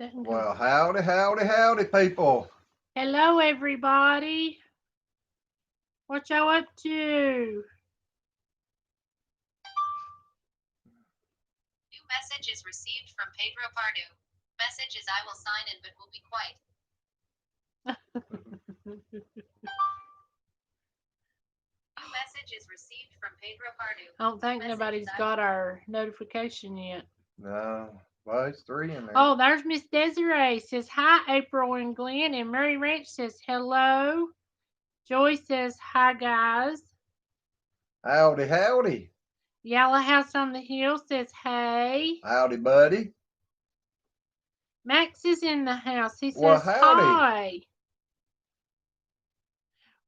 That can go. Well, howdy, howdy, howdy, people. Hello, everybody. What y'all up to? New message is received from Pedro Pardo. Message is I will sign in but will be quiet. New message is received from Pedro Pardo. I don't think Message nobody's is I got our notification yet. No, well, it's 3 in there. Oh, there's Miss Desiree. Says hi, April and Glenn. And Mary Ranch says hello. Joy says hi, guys. Howdy, howdy. Yellow House on the Hill says hey. Howdy, buddy. Max is in the house. He Well, says howdy. hi.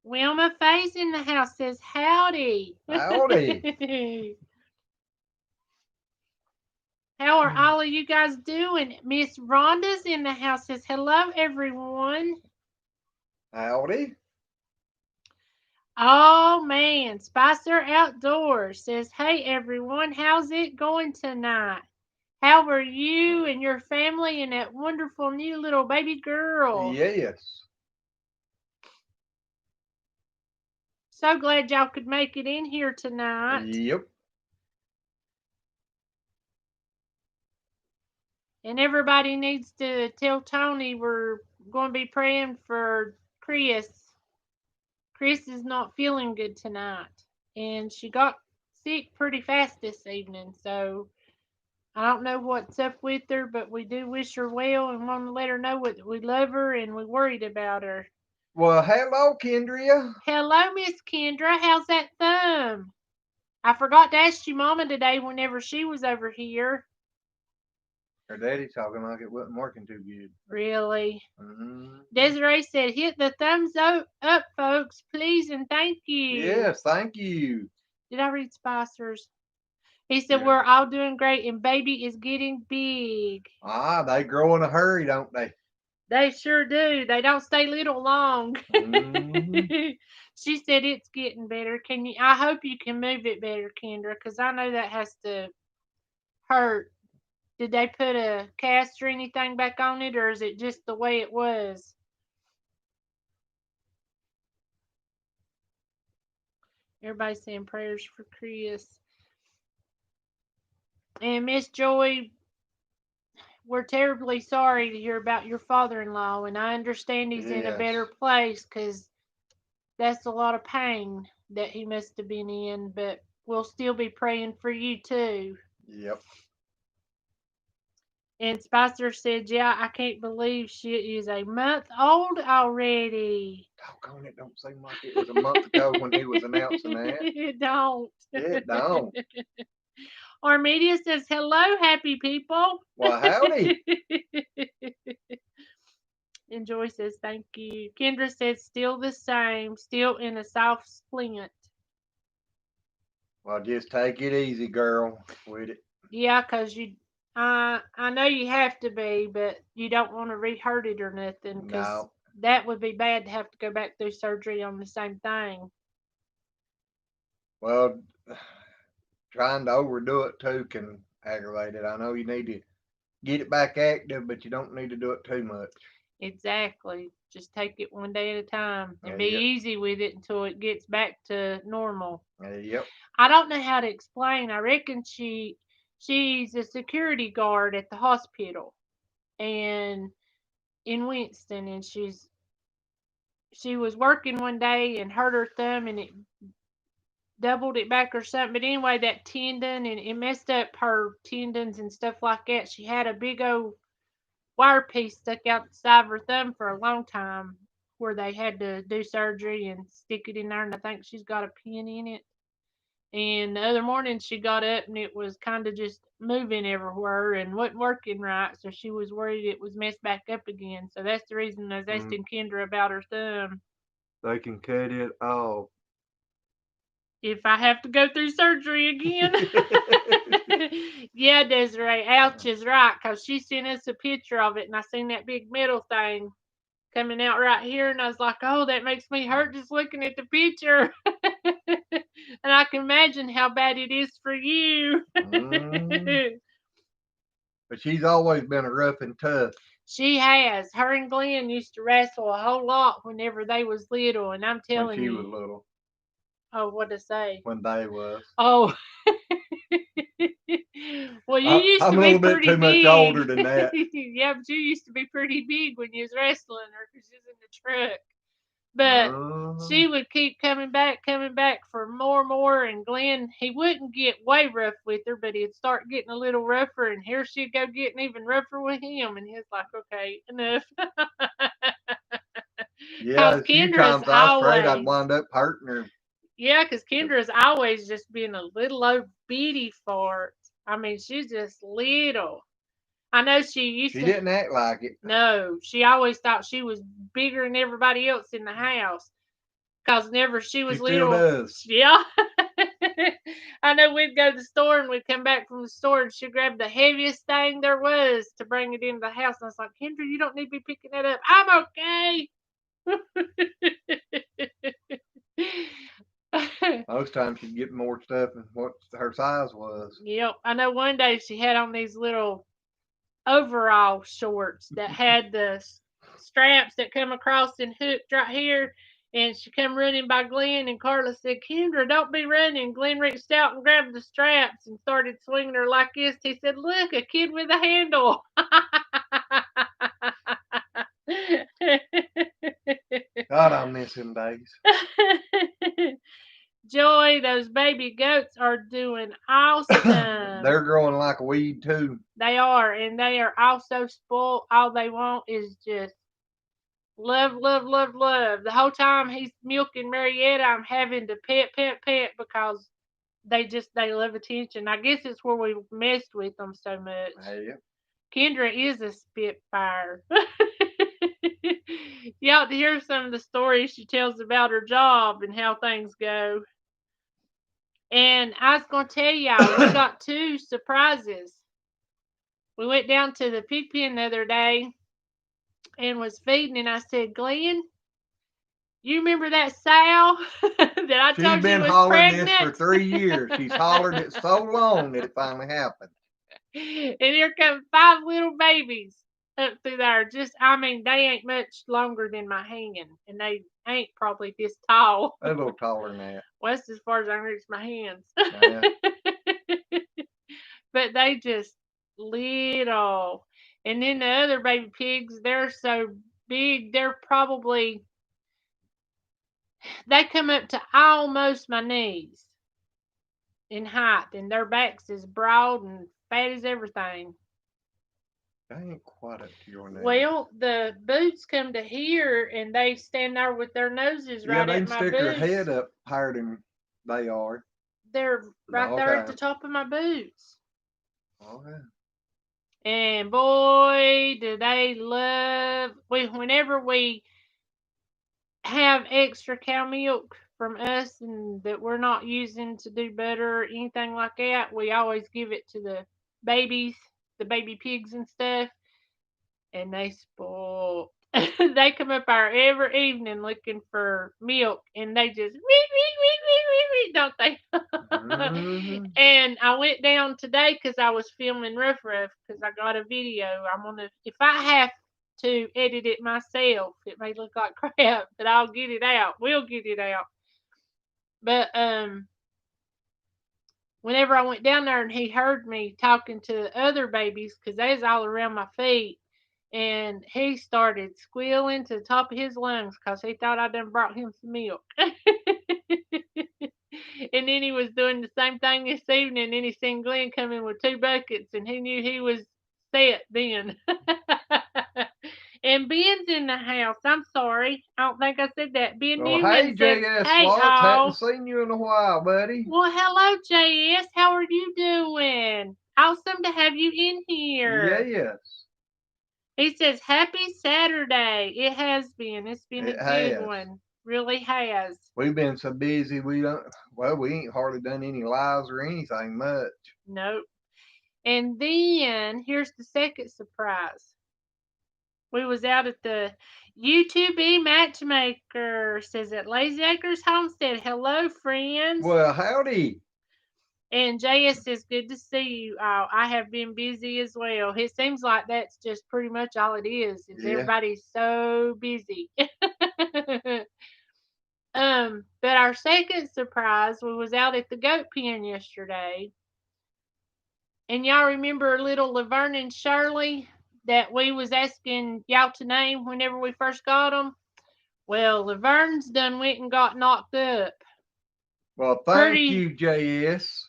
Wilma Faye's in the house says howdy. Howdy. How are all of you guys doing? Miss Rhonda's in the house says hello, everyone. Howdy. Oh man, Spicer Outdoors says, hey everyone, how's it going tonight? How are you and your family and that wonderful new little baby girl? Yes. So glad y'all could make it in here tonight. Yep. And everybody needs to tell Tony we're going to be praying for Chris. Chris is not feeling good tonight. And she got sick pretty fast this evening. So I don't know what's up with her, but we do wish her well and want to let her know that we love her and we're worried about her. Well, hello, Kendria. Hello, Miss Kendra. How's that thumb? I forgot to ask you Mama today whenever she was over here. Her daddy's talking like it wasn't working too good. Really? Mm-hmm. Desiree said, hit the thumbs up, folks, please, and thank you. Yes, thank you. Did I read Spicer's? He said, Yeah. we're all doing great, and baby is getting big. Ah, they grow in a hurry, don't they? They sure do. They don't stay little long. Mm-hmm. She said it's getting better. Can you? I hope you can move it better, Kendra, because I know that has to hurt. Did they put a cast or anything back on it, or is it just the way it was? Everybody's saying prayers for Chris. And Miss Joy, we're terribly sorry to hear about your father-in-law, and I understand he's in a better Yes. place because that's a lot of pain that he must have been in, but we'll still be praying for you too. Yep. And Spicer said, yeah, I can't believe she is a month old already. Doggone it, don't seem like it was a month ago when he was announcing that. It don't. It don't. Armedia says, hello, happy people. Well, howdy. And Joy says, thank you. Kendra says, still the same, still in a soft splint. Well, just take it easy, girl, with it. Yeah, 'cause I know you have to be, but you don't want to re-hurt it or nothing, 'cause No. that would be bad to have to go back through surgery on the same thing. Well, trying to overdo it too can aggravate it. I know you need to get it back active, but you don't need to do it too much. Exactly. Just take it one day at a time and be Yep. easy with it until it gets back to normal. Yep. I don't know how to explain. I reckon she's a security guard at the hospital and in Winston, and she was working one day and hurt her thumb and it doubled it back or something. But anyway, that tendon and it messed up her tendons and stuff like that. She had a big old wire piece stuck out the side of her thumb for a long time where they had to do surgery and stick it in there. And I think she's got a pin in it. And the other morning she got up and it was kind of just moving everywhere and wasn't working right. So she was worried it was messed back up again. So that's the reason I was asking Kendra about her thumb. They can cut it off. If I have to go through surgery again. Yeah, Desiree, ouch is right, because she sent us a picture of it and I seen that big metal thing coming out right here and I was like, oh, that makes me hurt just looking at the picture. And I can imagine how bad it is for you. But she's always been a rough and tough. She has. Her and Glenn used to wrestle a whole lot whenever they was little, and I'm when telling she was you. little. Oh, what to say? When they was. Oh. Well, you used I'm to a be little bit pretty too much big. older than that. Yeah, but you used to be pretty big when you was wrestling her because she was in the truck. But Uh, she would keep coming back for more, and Glenn, he wouldn't get way rough with her, but he'd start getting a little rougher, and here she'd go getting even rougher with him, and he's like, okay, enough. yeah, Cause a few Kendra's times I was afraid I'd always, wind up hurting her. yeah, cause Kendra's always just been a little old bitty fart. I mean, she's just little. I know she used She to. didn't act like it. No, she always thought she was bigger than everybody else in the house. Cause whenever she She was still little, does. yeah. I know we'd go to the store and we'd come back from the store and she'd grab the heaviest thing there was to bring it into the house. And I was like, Kendra, you don't need to be picking that up. I'm okay. Most times she'd get more stuff than what her size was. Yep. I know one day she had on these little overall shorts that had the straps that come across and hooked right here. And she come running by Glenn, and Carla said, Kendra, don't be running. Glenn reached out and grabbed the straps and started swinging her like this. He said, look, a kid with a handle. God, I miss them days. Joy, those baby goats are doing awesome. They're growing like a weed too. They are, and they are also spoiled. All they want is just love, love, love, love. The whole time he's milking Marietta, I'm having to pet because they love attention. I guess it's where we've messed with them so much. Yeah. Kendra is a spitfire. You ought to hear some of the stories she tells about her job and how things go. And I was going to tell y'all, we got 2 surprises. We went down to the pig pen the other day and was feeding, and I said, Glenn, you remember that sow that I She's told you been was hollering this for pregnant? 3 years. She's hollered it so long that it finally happened. And here come 5 little babies up through there. Just, I mean, they ain't much longer than my hand, and they ain't probably this tall. A little taller than that. Well, that's as far as I can reach my hands. Yeah. But they just little. And then the other baby pigs, they're so big, they come up to almost my knees in height, and their backs is broad and fat as everything. They ain't quite up to your name. Well, the boots come to here, and they stand there with their noses Yeah, right they at can my stick their boots. head up higher than they are. They're right there at the Okay. top of my boots. Okay. And boy, do they love. Whenever we have extra cow milk from us and that we're not using to do butter or anything like that, we always give it to the babies, the baby pigs and stuff, and they spoil. They come up our every evening looking for milk, and they just don't they? Mm-hmm. And I went down today because I was filming Rough because I got a video. I'm gonna, if I have to edit it myself, it may look like crap, but I'll get it out. We'll get it out. But whenever I went down there and he heard me talking to other babies because they was all around my feet, and he started squealing to the top of his lungs because he thought I done brought him some milk. And then he was doing the same thing this evening. And then he seen Glenn come in with 2 buckets, and he knew he was set then. And Ben's in the house. I'm sorry. I don't think I said that. Ben Well, hey, Newman said, JS hey, Slots. Hadn't all. seen you in a while, buddy. Well, hello, JS. How are you doing? Awesome to have you in here. Yes. He says, happy Saturday. It has been. It's been a It good has. one. Really has. We've been so busy we ain't hardly done any lives or anything much. Nope. And then here's the second surprise. We was out at the YouTube Matchmaker, says at Lazy Acres Homestead. Hello, friends. Well, howdy. And JS says, good to see you. I have been busy as well. It seems like that's just pretty much all it is Yeah. everybody's so busy. But our second surprise, we was out at the goat pen yesterday. And y'all remember little Laverne and Shirley that we was asking y'all to name whenever we first got them? Well, Laverne's done went and got knocked up. Well, thank you, JS.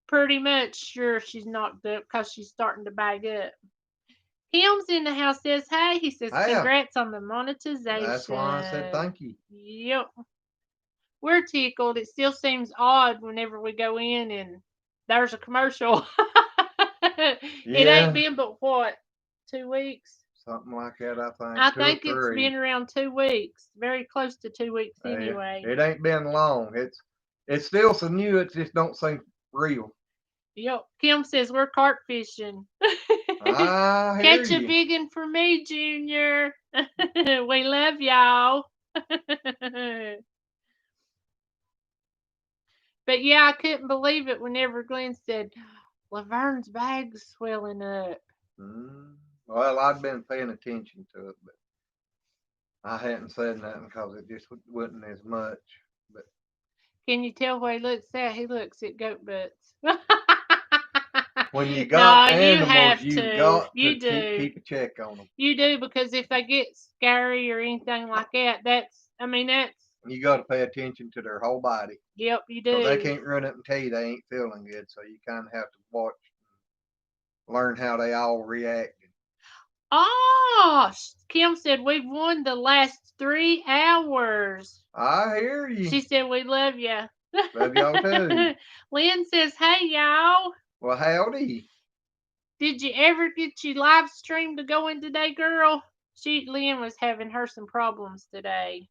Pretty much sure she's knocked up because she's starting to bag up. Kim's in the house says, hey, he says, Hey, congrats on the monetization. that's why I said thank you. Yep. We're tickled. It still seems odd whenever we go in and there's a commercial. It ain't been but what, 2 weeks? Something like that, I think. I 2 or think it's 3. been around 2 weeks. Very close to 2 weeks anyway. It ain't been long. It's still so new. It just don't seem real. Yep. Kim says we're carp fishing. I hear Catch a you. big one for me, Junior. We love y'all. But yeah, I couldn't believe it whenever Glenn said, Laverne's bag's swelling up. Well, I'd been paying attention to it, but I hadn't said nothing because it just wasn't as much. But can you tell what he looks at? He looks at goat butts. when you got animals, you got to to keep a check on them. You do, because if they get scary or anything like that, that's you got to pay attention to their whole body. Yep, you do. So they can't run up and tell you they ain't feeling good. So you kind of have to watch, learn how they all react. Oh, Kim said we've won the last 3 hours. I hear you. She said we love you. Love y'all too. Lynn says, hey, y'all. Well, howdy. Did you ever get your live stream to go in today, girl? Lynn was having her some problems today.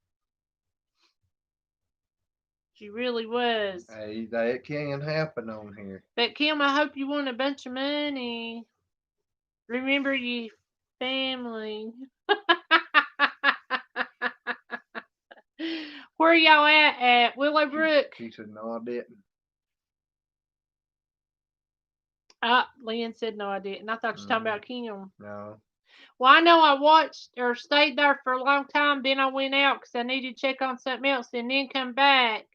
She really was. Hey, that can happen on here. But Kim, I hope you won a bunch of money. Remember your family. Where y'all at Willowbrook? She said, no, I didn't. Lynn said, no, I didn't. I thought you were talking about Kim. No. Well, I know I watched or stayed there for a long time. Then I went out because I needed to check on something else, and then come back.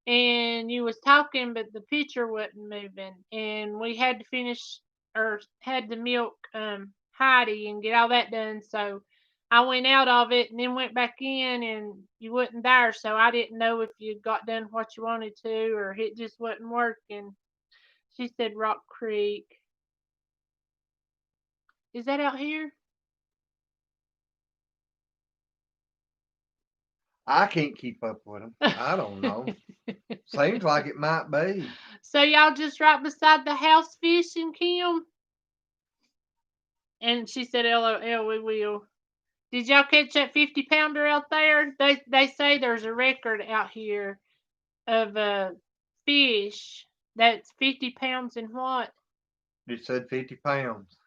And you was talking, but the picture wasn't moving. And we had to finish or had to milk Heidi and get all that done. So I went out of it and then went back in, and you wasn't there. So I didn't know if you got done what you wanted to or it just wasn't working. She said Rock Creek. Is that out here? I can't keep up with them. I don't know. Seems like it might be. So y'all just right beside the house fishing, Kim? And she said, LOL, we will. Did y'all catch that 50-pounder out there? They say there's a record out here of a fish that's 50 pounds and what? It said 50 pounds.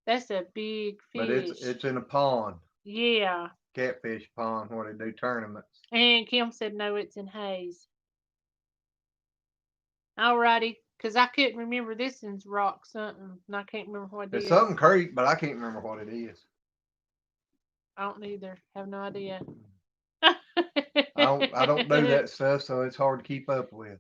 That's a big fish. But it's in a pond. Yeah. Catfish pond where they do tournaments. And Kim said, no, it's in Hayes. Alrighty. Because I couldn't remember this one's rock something. And I can't remember what it is. It's something creek, but I can't remember what it is. I don't either. Have no idea. I don't do that stuff, so it's hard to keep up with.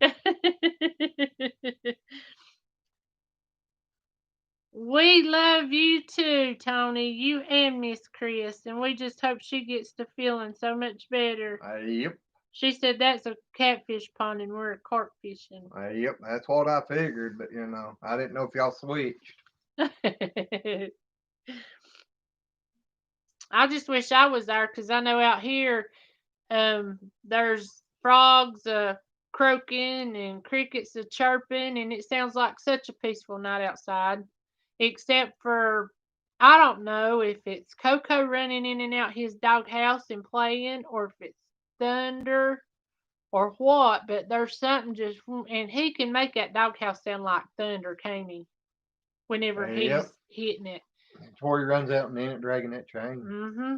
We love you too, Tony. You and Miss Chris, and we just hope she gets to feeling so much better. Yep. She said that's a catfish pond and we're carp fishing. Yep, that's what I figured, but I didn't know if y'all switched. I just wish I was there because I know out here there's frogs croaking and crickets chirping, and it sounds like such a peaceful night outside. Except for, I don't know if it's Coco running in and out his doghouse and playing, or if it's thunder or what, but there's something just, and he can make that doghouse sound like thunder, can't he? Whenever he's hitting it. Before he runs out and in it dragging that chain. Mm-hmm.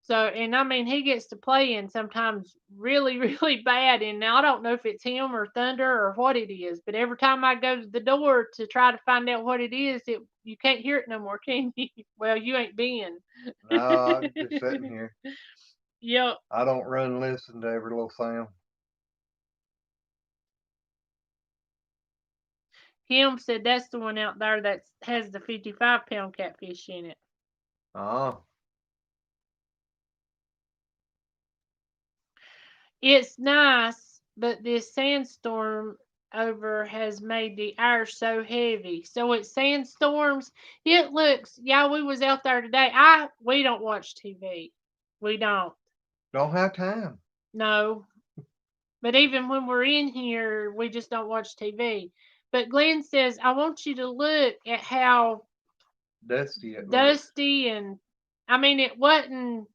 So, and I mean, he gets to playing sometimes really, really bad. And now I don't know if it's him or Thunder or what it is, but every time I go to the door to try to find out what it is, you can't hear it no more, can you? Well, you ain't been. No, I'm just sitting here. Yep. I don't run and listen to every little sound. Kim said that's the one out there that has the 55-pound catfish in it. Oh, It's nice, but this sandstorm over has made the air so heavy. So it sandstorms. It looks, yeah, we was out there today. We don't watch TV. We don't. don't have time. No. But even when we're in here, we just don't watch TV. But Glenn says, I want you to look at how Dusty it looks. dusty and I mean it wasn't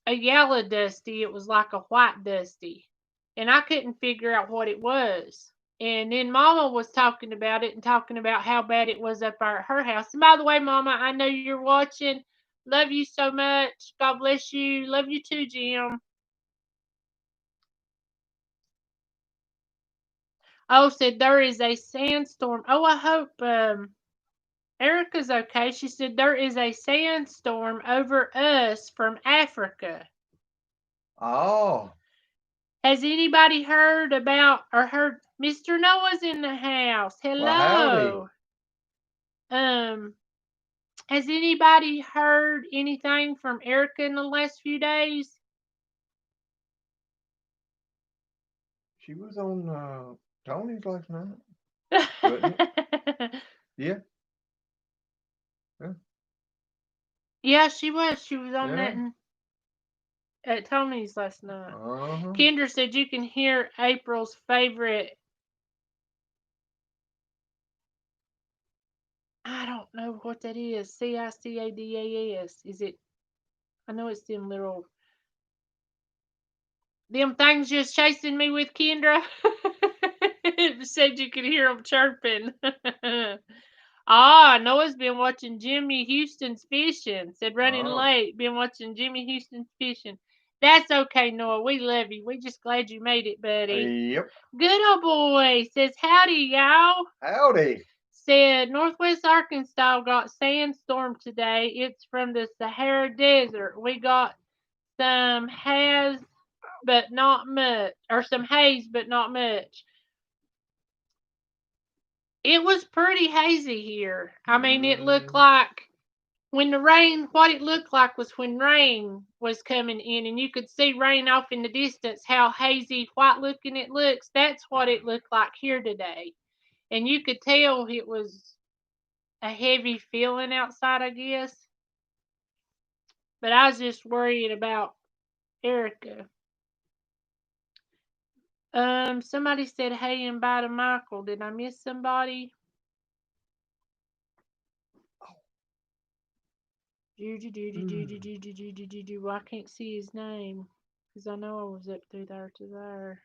a yellow dusty, it was like a white dusty. And I couldn't figure out what it was. And then Mama was talking about it and talking about how bad it was up there at her house. And by the way, Mama, I know you're watching. Love you so much. God bless you. Love you too, Jim. Oh, said there is a sandstorm. Oh, I hope Erica's okay. She said there is a sandstorm over us from Africa. Oh, Has anybody heard about or heard Mr. Noah's in the house? well, howdy. Hello. Has anybody heard anything from Erica in the last few days? She was on Tony's last night, wasn't it? Yeah, yeah, Yeah, she was. She was on that yeah. at Tony's last night. Uh-huh. Kendra said you can hear April's favorite. I don't know what that is. CICADAS. Is it? I know it's them things just chasing me with Kendra. Said you could hear them chirping. Noah's been watching Jimmy Houston's fishing. Said running Oh, late. Been watching Jimmy Houston's fishing. That's okay, Noah. We love you. We just glad you made it, buddy. yep. Good old boy. Says howdy, y'all. Howdy. Said Northwest Arkansas got sandstorm today. It's from the Sahara Desert. We got some haze, but not much, or some haze, but not much. It was pretty hazy here. I mean, it looked like when the rain, what it looked like was when rain was coming in and you could see rain off in the distance, how hazy, white looking it looks. That's what it looked like here today. And you could tell it was a heavy feeling outside, I guess. But I was just worried about Erica. Somebody said hey and bye to Michael. Did I miss somebody? Well, I can't see his name because I know I was up through there to there.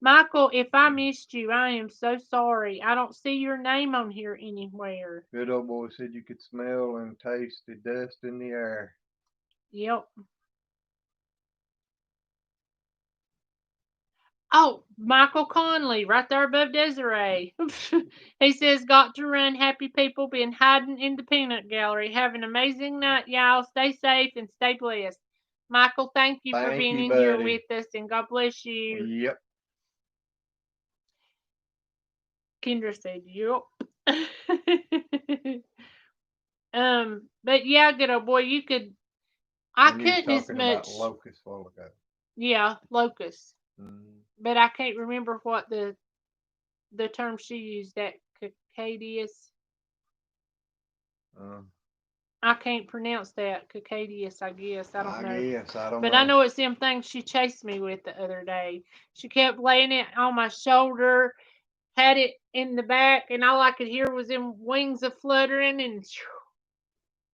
Michael, if I missed you, I am so sorry. I don't see your name on here anywhere. Good old boy said you could smell and taste the dust in the air. Yep. Oh, Michael Conley, right there above Desiree. He says, got to run. Happy people been hiding in the peanut gallery. Have an amazing night, y'all. Stay safe and stay blessed. Michael, thank you for Thank being you, in here buddy. with us, and God bless you. Yep. Kendra said, yep. But yeah, good old boy, I And you was couldn't as talking about much, locusts a while ago. yeah, locusts. Mm. But I can't remember what the term she used, that cicadius. Uh, I can't pronounce that. Cicadius, I guess. I don't I know. guess. I don't But I know. know it's them things she chased me with the other day. She kept laying it on my shoulder, had it in the back, and all I could hear was them wings a fluttering. And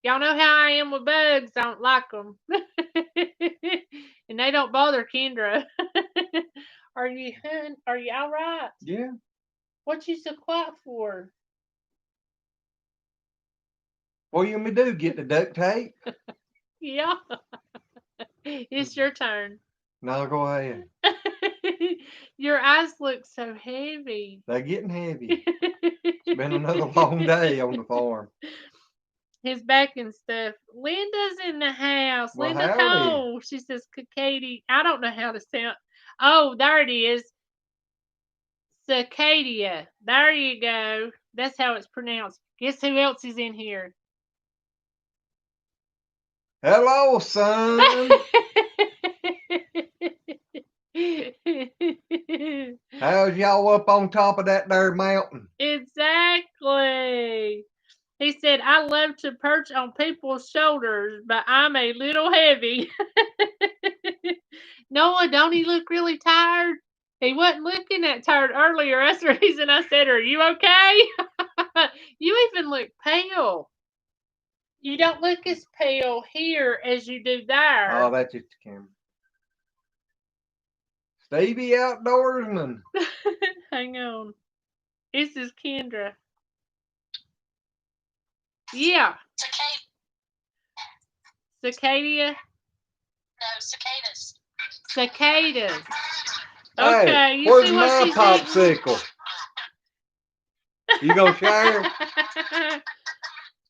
y'all know how I am with bugs. I don't like them. And they don't bother Kendra. Are you all right? Yeah. What you so quiet for? What you want me to do? Get the duct tape? Yeah. It's your turn. No, go ahead. Your eyes look so heavy. They're getting heavy. It's been another long day on the farm. His back and stuff. Linda's in the house. Well, Linda howdy. Cole. She says, Katie. I don't know how to sound. Oh, there it is. Cicadia. There you go. That's how it's pronounced. Guess who else is in here? Hello, son. How's y'all up on top of that there mountain? Exactly. He said, I love to perch on people's shoulders, but I'm a little heavy. Noah, don't he look really tired? He wasn't looking that tired earlier. That's the reason I said, are you okay? You even look pale. You don't look as pale here as you do there. Oh, that's just the camera. Stevie Outdoorsman. Hang on. This is Kendra. Yeah. Cicadia? No, cicadas. Cicadas. Hey, Okay, you where's see what my she's popsicle? You gonna share?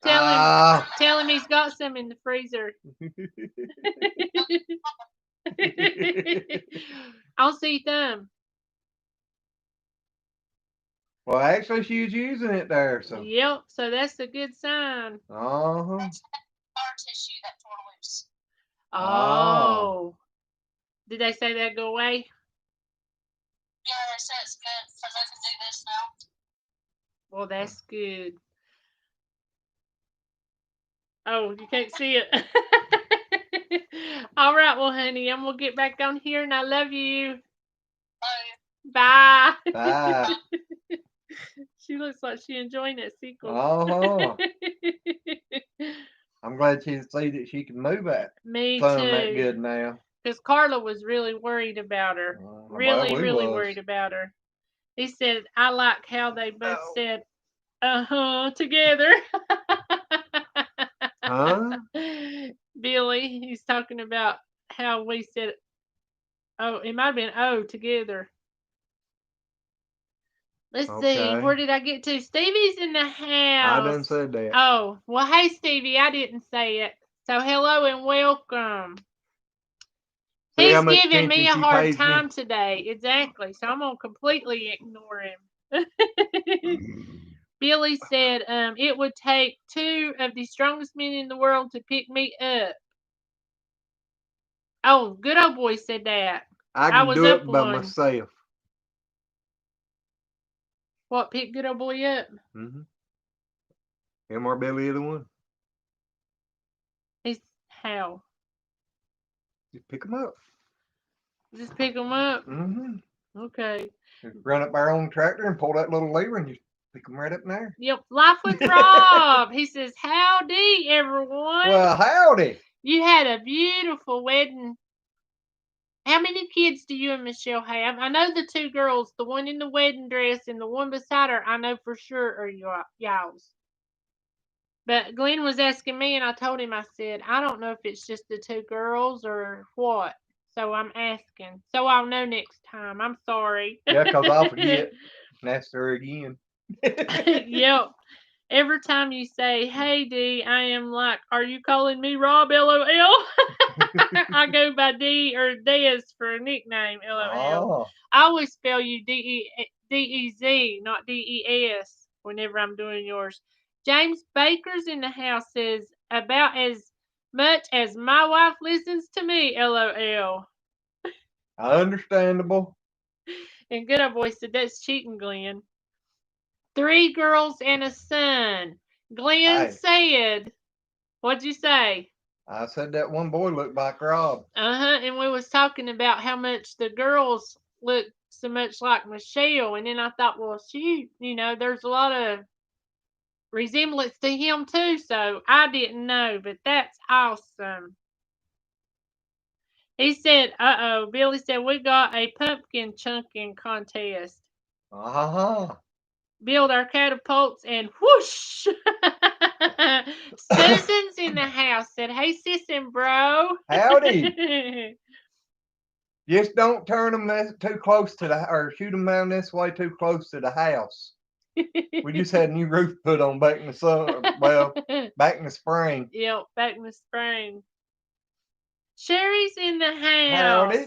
Tell him he's got some in the freezer. I'll see them. Well, actually, she was using it there, so. Yep, so that's a good sign. Uh-huh. Scar tissue that tore loose. Oh. Did they say that'd go away? Yeah, they said it's good because I can do this now. Well, that's good. Oh, you can't see it. All right, well, honey, I'm going to get back on here, and I love you. Bye. Bye. She looks like she enjoying that sequel. Uh-huh. I'm glad she see that she can move that Me son that too. good now. Because Carla was really worried about her. Really, really worried about her. He said, I like how they both said, together. Huh? Billy, he's talking about how we said, oh, it might have been together. Let's see, where did I get to? Stevie's in the house. I done said that. Oh, well, hey, Stevie, I didn't say it. So hello and welcome. See He's how much giving me a attention she hard pays time me? today. Exactly. So I'm going to completely ignore him. Billy said it would take two of the strongest men in the world to pick me up. Oh, good old boy said that. I can was do up it by one. myself. What, pick good old boy up? Mm-hmm. Him or Billy, either one. He's how? Just pick them up. Just pick him up? Mm-hmm. Okay. Just run up our own tractor and pull that little lever and just pick them right up in there. Yep, Life with Rob. He says, howdy, everyone. Well, howdy. You had a beautiful wedding. How many kids do you and Michelle have? I know the two girls, the one in the wedding dress and the one beside her, I know for sure are y'all's. But Glenn was asking me, and I told him, I said, I don't know if it's just the two girls or what. So I'm asking. So I'll know next time. I'm sorry. Yeah, because I'll forget and ask her again. Yep. Every time you say, hey, D, I am like, are you calling me Rob, LOL? I go by D or Dez for a nickname, LOL. Oh. I always spell you D-E-Z, not D-E-S, whenever I'm doing yours. James Baker's in the house says, about as much as my wife listens to me, LOL. Understandable. And good old boy said, that's cheating, Glenn. 3 girls and a son. Glenn said, what'd you say? I said that one boy looked like Rob. And we was talking about how much the girls look so much like Michelle, and then I thought, well, shoot, there's a lot of resemblance to him too, so I didn't know, but that's awesome. He said, Billy said, we got a pumpkin chunking contest. Uh-huh. Build our catapults and whoosh! Susan's in the house. Said, "Hey, sis and bro." Howdy. Just don't turn them too close to or shoot them down this way too close to the house. We just had a new roof put on back in the summer. Well, back in the spring. Yep, back in the spring. Sherry's in the house. Howdy.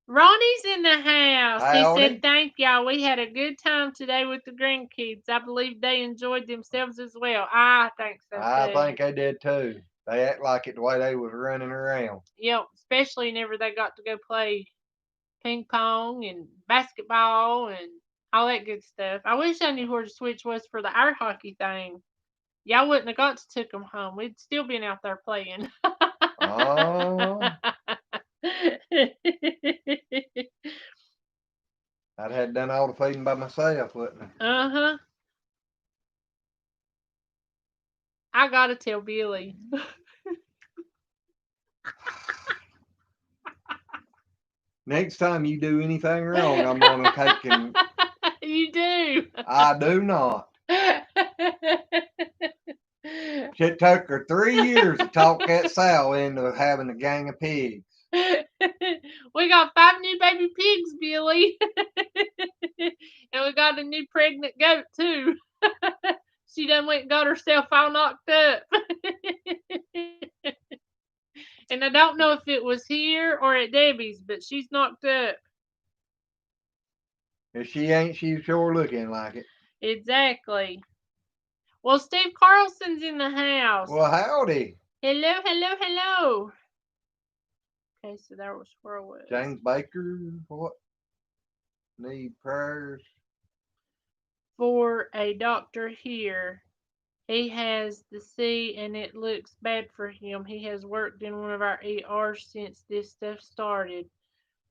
Ronnie's in the house. He Howdy. said, "Thank y'all. We had a good time today with the grandkids. I believe they enjoyed themselves as well." I think so too. I think they did too. They act like it the way they was running around. Yep, especially whenever they got to go play ping pong and basketball and all that good stuff. I wish I knew where the switch was for the air hockey thing. Y'all wouldn't have got to take them home. We'd still been out there playing. Oh. I'd had done all the feeding by myself, wouldn't I? Uh-huh. I gotta tell Billy. Next time you do anything wrong, I'm gonna take and You do. I do not. It took her 3 years to talk that sow into having a gang of pigs. We got 5 new baby pigs, Billy. And we got a new pregnant goat too. She done went and got herself all knocked up. And I don't know if it was here or at Debbie's, but she's knocked up. If she ain't, she's sure looking like it. Exactly. Well, Steve Carlson's in the house. Well, howdy. Hello, hello, hello. Okay, so that was where I was. James Baker, what? Need prayers? For a doctor here. He has the C and it looks bad for him. He has worked in one of our ERs since this stuff started.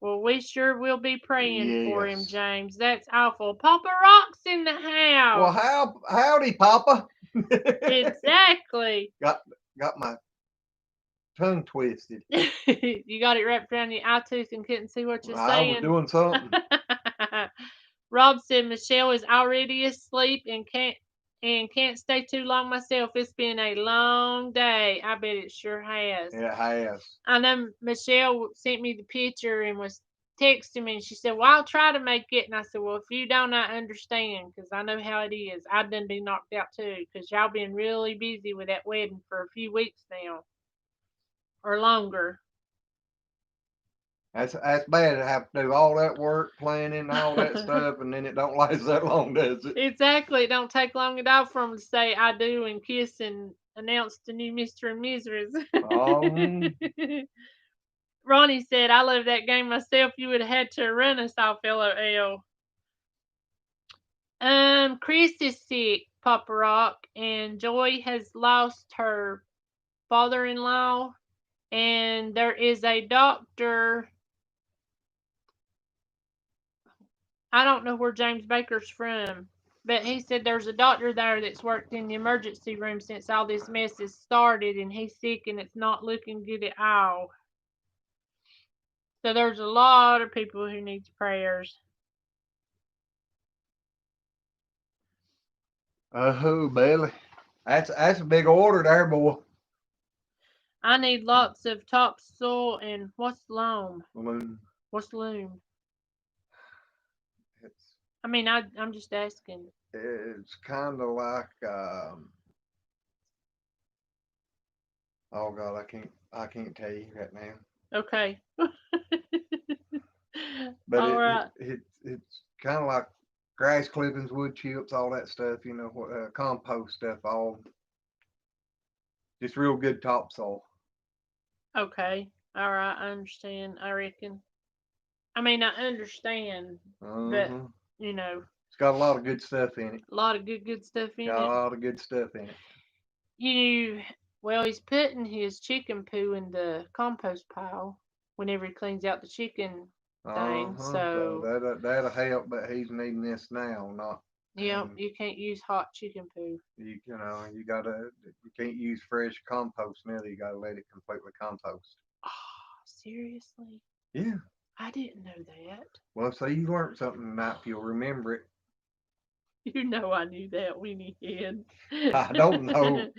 Well, we sure will be praying for him, Yes. James. That's awful. Papa Rock's in the Well, house. howdy, Papa. Exactly. Got my tongue twisted. You got it wrapped around your eye tooth and couldn't see what you're I was saying. doing something. Rob said Michelle is already asleep and can't stay too long myself. It's been a long day. I bet it sure has. It has. I know Michelle sent me the picture and was texting me, and she said, "Well, I'll try to make it." And I said, "Well, if you don't, I understand, because I know how it is. I've done been knocked out too, because y'all been really busy with that wedding for a few weeks now, or longer." That's bad to have to do all that work, planning, and all that stuff, and then it don't last that long, does it? Exactly. It don't take long at all for them to say "I do" and kiss and announce the new Mr. and Mrs. Ronnie said, "I love that game myself. You would have had to run us off, LOL." Chris is sick, Papa Rock, and Joy has lost her father-in-law, and there is a doctor. I don't know where James Baker's from, but he said there's a doctor there that's worked in the emergency room since all this mess has started, and he's sick, and it's not looking good at all. So there's a lot of people who need prayers. Oh, Billy. That's a big order there, boy. I need lots of topsoil and what's loam? Loom. What's loam? It's I mean, I'm just asking. it's kind of like oh God, I can't tell you right now. Okay. But All right. it's kind of like grass clippings, wood chips, all that stuff. You know, compost stuff, all just real good topsoil. Okay. All right. I understand. I reckon. I mean, I understand, but Uh-huh. you know, It's got a lot of good stuff in it. a lot of good stuff in Got a it. lot of good stuff in it. Well, he's putting his chicken poo in the compost pile whenever he cleans out the chicken thing. Uh-huh. So, That'll help, but he's needing this now, not. yep, you can't use hot chicken poo. You can't use fresh compost now. You gotta let it completely compost. Oh, seriously? Yeah. I didn't know that. Well, so you learned something tonight. If you'll remember it. You know I knew that, Weenie Hen. I don't know.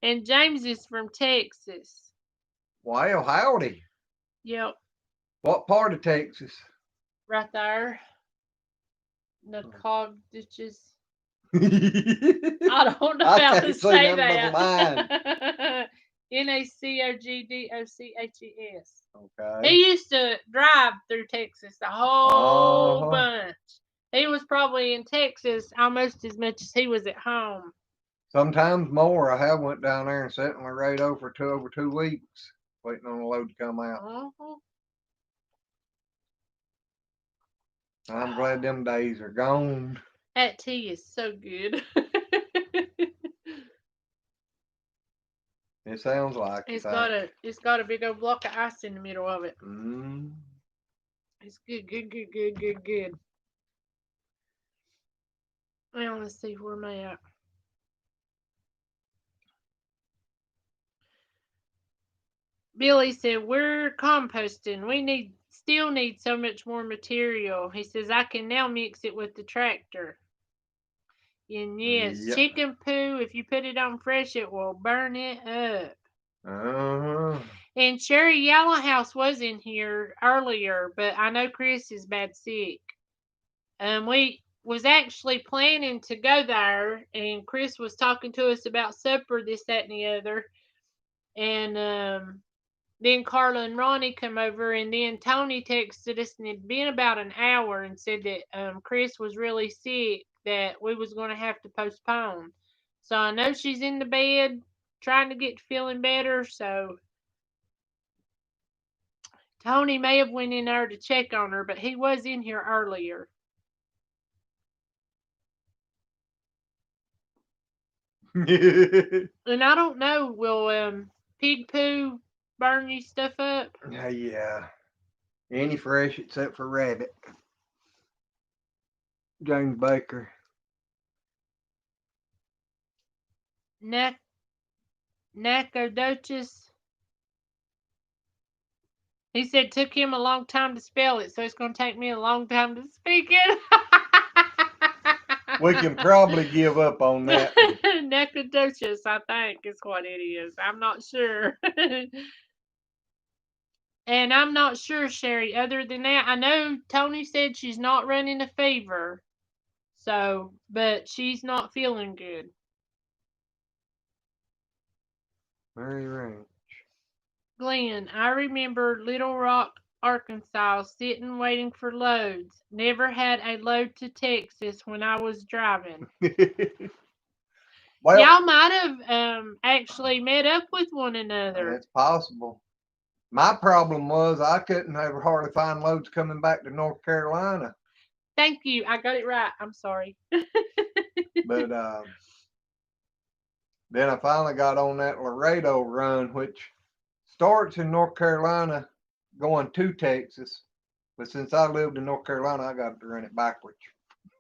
And James is from Texas. Well, howdy. Yep, What part of Texas? right there. The cog ditches. I don't know I how to can't see say nothing but the line. that. Nacogdochetches. Okay. He used to drive through Texas a whole bunch. He was probably in Texas almost as much as he was at home. Sometimes more. I have went down there and sat in my radio for over 2 weeks, waiting on the load to come out. Uh-huh. I'm glad them days are gone. That tea is so good. It sounds like It's got a big old block of ice in the middle of it. It's good, good, good, good, good, good. Now let's see where am I at. Billy said we're composting. We still need so much more material. He says I can now mix it with the tractor. And yes, Yep. chicken poo, if you put it on fresh, it will burn it up. And Sherry Yellow House was in here earlier, but I know Chris is bad sick. We was actually planning to go there, and Chris was talking to us about supper, this, that, and the other. And then Carla and Ronnie come over, and then Tony texted us, and it'd been about an hour, and said that Chris was really sick, that we was going to have to postpone. So I know she's in the bed trying to get feeling better. So Tony may have went in there to check on her, but he was in here earlier. And I don't know, will pig poo burn you stuff up? Yeah. Any fresh except for rabbit. James Baker. Nacogdoches. He said it took him a long time to spell it, so it's going to take me a long time to speak it. We can probably give up on that. Nacogdoches, I think, is what it is. I'm not sure. And I'm not sure, Sherry, other than that, I know Tony said she's not running a fever. So, but she's not feeling good. Mary Ranch. Glenn, I remember Little Rock, Arkansas, sitting waiting for loads. Never had a load to Texas when I was driving. Well, Y'all might have actually met up with one another. it's possible. My problem was I couldn't ever hardly find loads coming back to North Carolina. Thank you. I got it right. I'm sorry. But then I finally got on that Laredo run, which starts in North Carolina going to Texas. But since I lived in North Carolina, I got to run it backwards.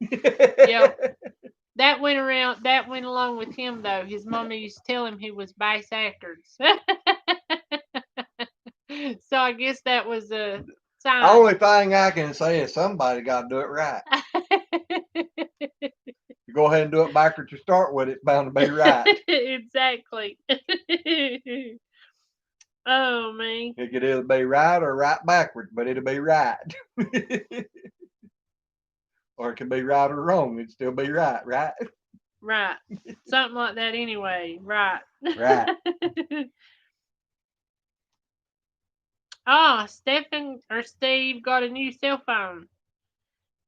Yep. That went along with him though. His mama used to tell him he was backwards. So I guess that was a sign. Only thing I can say is somebody got to do it right. You go ahead and do it backwards to start with, it's bound to be right. Exactly. Oh, man. It could either be right or right backwards, but it'll be right. Or it could be right or wrong. It'd still be right, right? Right. Something like that anyway. Right. Right. Steve got a new cell phone.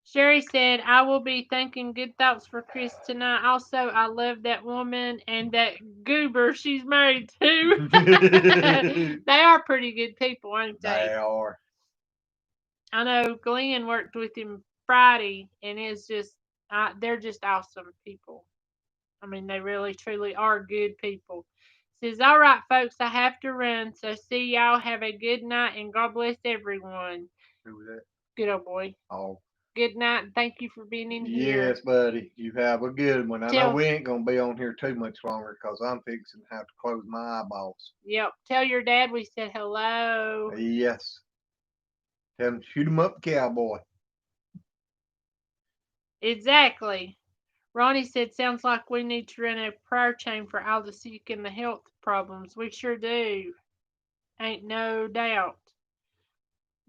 Sherry said, I will be thinking good thoughts for Chris tonight. Also, I love that woman and that goober she's married to. They are pretty good people, aren't they? They are. I know Glenn worked with him Friday, and it's just, they're just awesome people. I mean, they really, truly are good people. Says, all right, folks, I have to run. So see y'all. Have a good night, and God bless everyone. Who was that? Good old boy. Oh. Good night, and thank you for being in here. Yes, buddy. You have a good one. I know we ain't going to be on here too much longer because I'm fixing to have to close my eyeballs. Yep. Tell your dad we said hello. Yes. Tell him, shoot him up, cowboy. Exactly. Ronnie said, sounds like we need to run a prayer chain for all the sick and the health problems. We sure do. Ain't no doubt.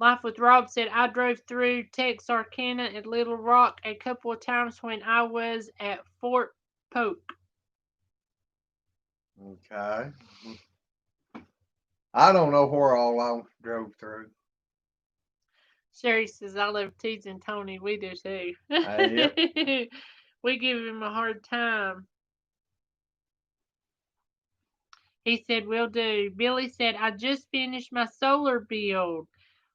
Life with Rob said, I drove through Texarkana and Little Rock a couple of times when I was at Fort Polk. Okay. I don't know where all I drove through. Sherry says, I love teasing Tony. We do too. Yep. We give him a hard time. He said, will do. Billy said, I just finished my solar build.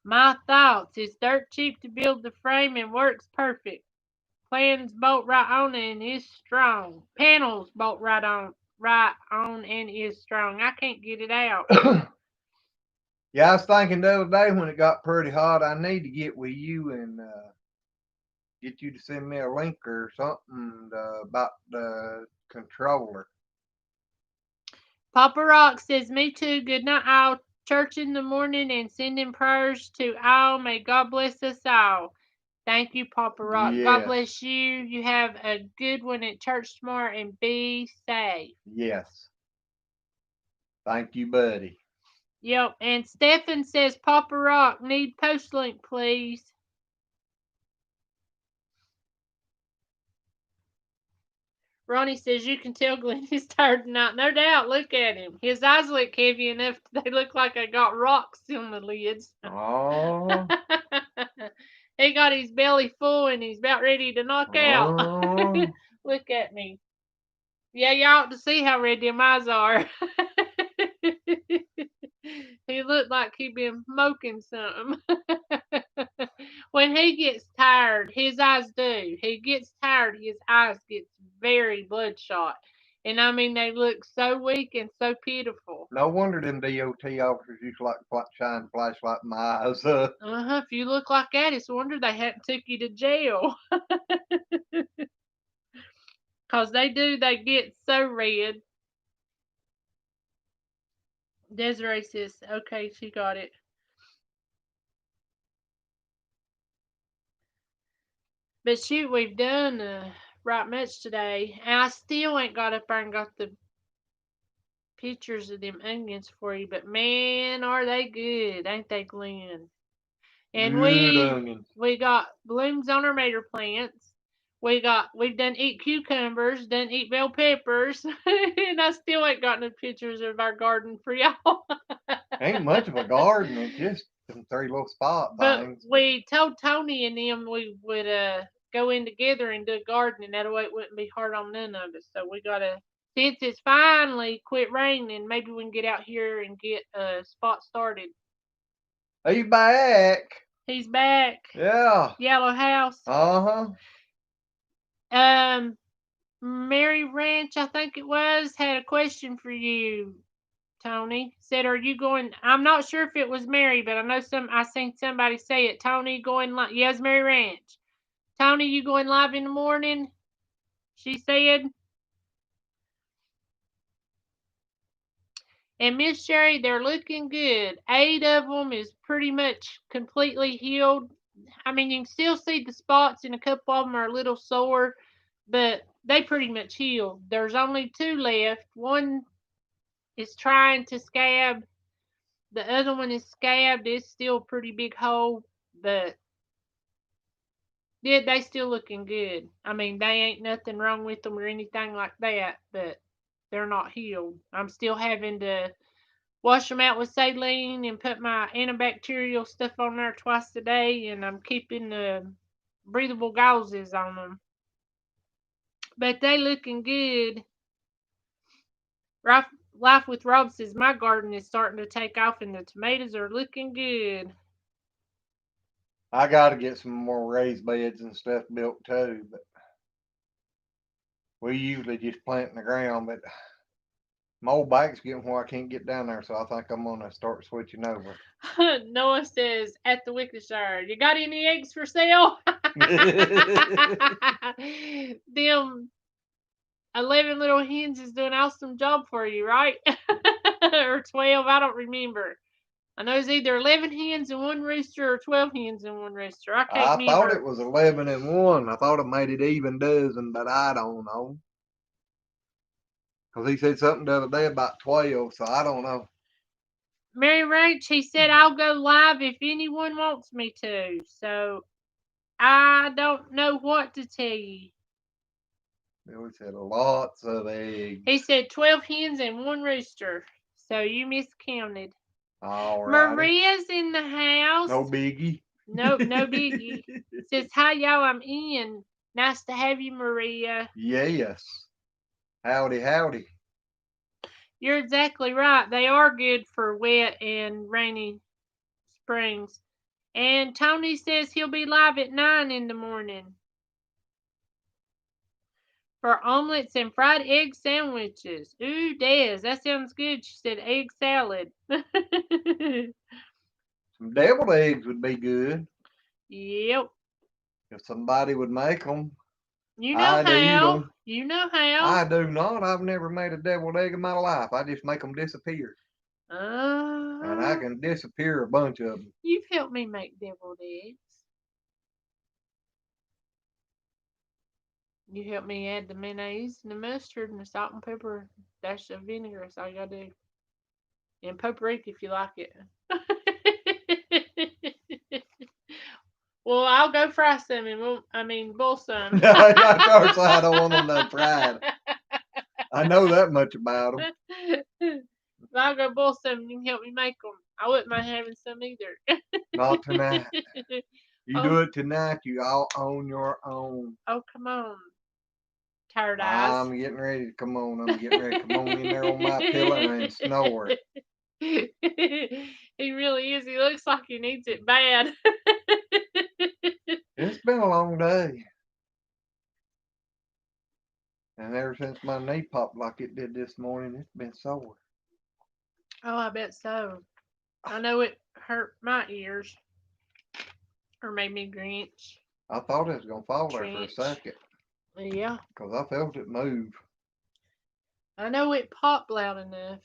My thoughts. It's dirt cheap to build the frame and works perfect. Plans bolt right on and is strong. Panels bolt right on and is strong. I can't get it out. Yeah, I was thinking the other day when it got pretty hot, I need to get with you and get you to send me a link or something about the controller. Papa Rock says, me too. Good night, all. Church in the morning and sending prayers to all. May God bless us all. Thank you, Papa Rock. God Yes. bless you. You have a good one at church tomorrow and be safe. Yes. Thank you, buddy. Yep. And Stephen says, Papa Rock, need post link, please. Ronnie says, you can tell Glenn is tired tonight. No doubt. Look at him. His eyes look heavy enough. They look like I got rocks on the lids. Oh. He got his belly full and he's about ready to knock out. Oh. Look at me. Yeah, you ought to see how red them eyes are. He looked like he been smoking something. When he gets tired, his eyes do. He gets tired, his eyes get very bloodshot. And I mean, they look so weak and so pitiful. No wonder them DOT officers used to like to shine flashlight in my eyes. If you look like that, it's a wonder they hadn't took you to jail. Cause they do, they get so red. Desiree says, okay, she got it. But shoot, we've done right much today. And I still ain't got up there and got the pictures of them onions for you. But man, are they good, ain't they, Glenn? And Good onions. we got blooms on our mater plants. We've done eat cucumbers, done eat bell peppers, and I still ain't got no pictures of our garden for y'all. Ain't much of a garden. It's just them 3 little spot But things. we told Tony and them we would go in together and do a garden, and that way it wouldn't be hard on none of us. So we gotta, since it's finally quit raining, maybe we can get out here and get a spot started. Are you back? He's back. Yeah. Yellow House. Mary Ranch, I think it was, had a question for you, Tony. Said, are you going? I'm not sure if it was Mary, but I know I seen somebody say it. Tony going live. Yes, Mary Ranch. Tony, you going live in the morning? She said. And Miss Sherry, they're looking good. 8 of them is pretty much completely healed. I mean, you can still see the spots, and a couple of them are a little sore, but they pretty much healed. There's only 2 left. One is trying to scab. The other one is scabbed. It's still a pretty big hole, but yeah, they still looking good. I mean, they ain't nothing wrong with them or anything like that, but they're not healed. I'm still having to wash them out with saline and put my antibacterial stuff on there twice a day, and I'm keeping the breathable gauzes on them. But they looking good. Life with Rob says my garden is starting to take off and the tomatoes are looking good. I got to get some more raised beds and stuff built too, but we usually just plant in the ground. But my old bike's getting where I can't get down there, so I think I'm gonna start switching over. Noah says at the Wickeshire, you got any eggs for sale? Them 11 little hens is doing an awesome job for you, right? Or 12, I don't remember. I know it's either 11 hens and 1 rooster or 12 hens and 1 rooster. I can't I thought remember. it was 11 and 1. I thought it made it even dozen, but I don't know. Because he said something the other day about 12, so I don't know. Mary Ranch, he said I'll go live if anyone wants me to. So I don't know what to tell you. Billy said lots of eggs. He said 12 hens and 1 rooster. So you miscounted. All right. Maria's in the house. No biggie. Nope, no biggie. Says, hi, y'all, I'm in. Nice to have you, Maria. Yes. Howdy, howdy. You're exactly right. They are good for wet and rainy springs. And Tony says he'll be live at 9 in the morning for omelets and fried egg sandwiches. Ooh, Des, that sounds good. She said egg salad. Some deviled eggs would be good. Yep. If somebody would make them. You know I'd eat how. 'em. You know how. I do not. I've never made a deviled egg in my life. I just make them disappear. And I can disappear a bunch of them. You've helped me make deviled eggs. You helped me add the mayonnaise and the mustard and the salt and pepper, dash of vinegar. That's all you gotta do. And paprika if you like it. Well, I'll go fry some and boil some. Of course, I don't want them done fried. I know that much about them. I'll go boil some and you can help me make them. I wouldn't mind having some either. Not tonight. You do it tonight, you all on your own. Oh, come on. Tired eyes. I'm getting ready to come on. I'm getting ready to come on in there on my pillow and snore. He really is. He looks like he needs it bad. It's been a long day. And ever since my knee popped like it did this morning, it's been sore. Oh, I bet so. I know it hurt my ears. Or made me grinch. I thought it was going to fall there for a second. Yeah. Because I felt it move. I know it popped loud enough.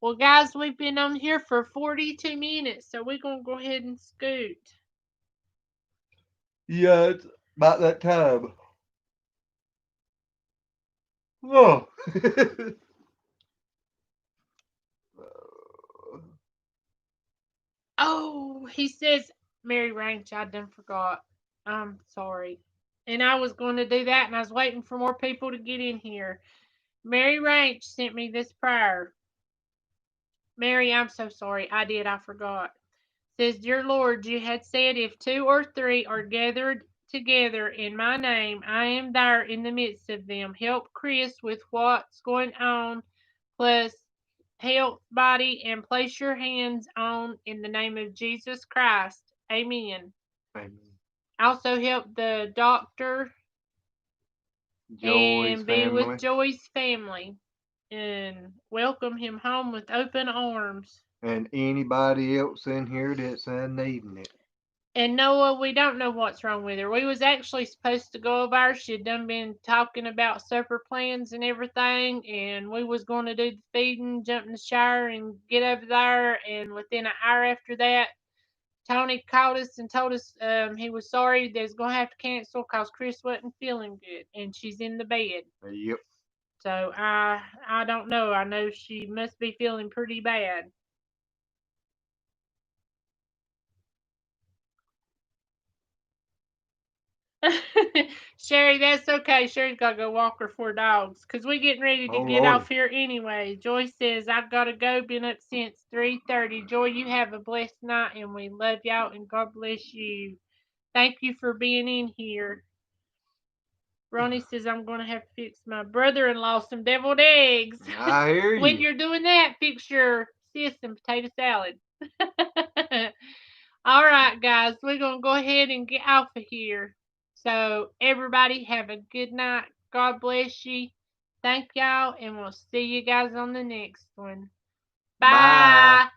Well, guys, we've been on here for 42 minutes, so we're going to go ahead and scoot. Yeah, it's about that time. Oh. Oh, he says, Mary Ranch, I done forgot. I'm sorry. And I was going to do that, and I was waiting for more people to get in here. Mary Ranch sent me this prayer. Mary, I'm so sorry. I forgot. Says, Dear Lord, you had said if 2 or 3 are gathered together in my name, I am there in the midst of them. Help Chris with what's going on, plus health, body, and place your hands on in the name of Jesus Christ. Amen. Amen. Also help the doctor Joy's and be family. with Joy's family and welcome him home with open arms. And anybody else in here that's needing it. And Noah, we don't know what's wrong with her. We was actually supposed to go over there. She'd done been talking about supper plans and everything, and we was going to do the feeding, jump in the shower, and get over there. And within an hour after that, Tony called us and told us he was sorry they was going to have to cancel because Chris wasn't feeling good, and she's in the bed. Yep. So I don't know. I know she must be feeling pretty bad. Sherry, that's okay. Sherry's got to go walk her 4 dogs because we're getting ready to get off here anyway. Joy says, I've got to go. Been up since 3:30. Joy, you have a blessed night, and we love y'all, and God bless you. Thank you for being in here. Ronnie says, I'm going to have to fix my brother-in-law some deviled eggs. I hear you. When you're doing that, fix your sis some potato salad. All right, guys, we're going to go ahead and get off of here. So, everybody, have a good night. God bless you. Thank y'all, and we'll see you guys on the next one. Bye.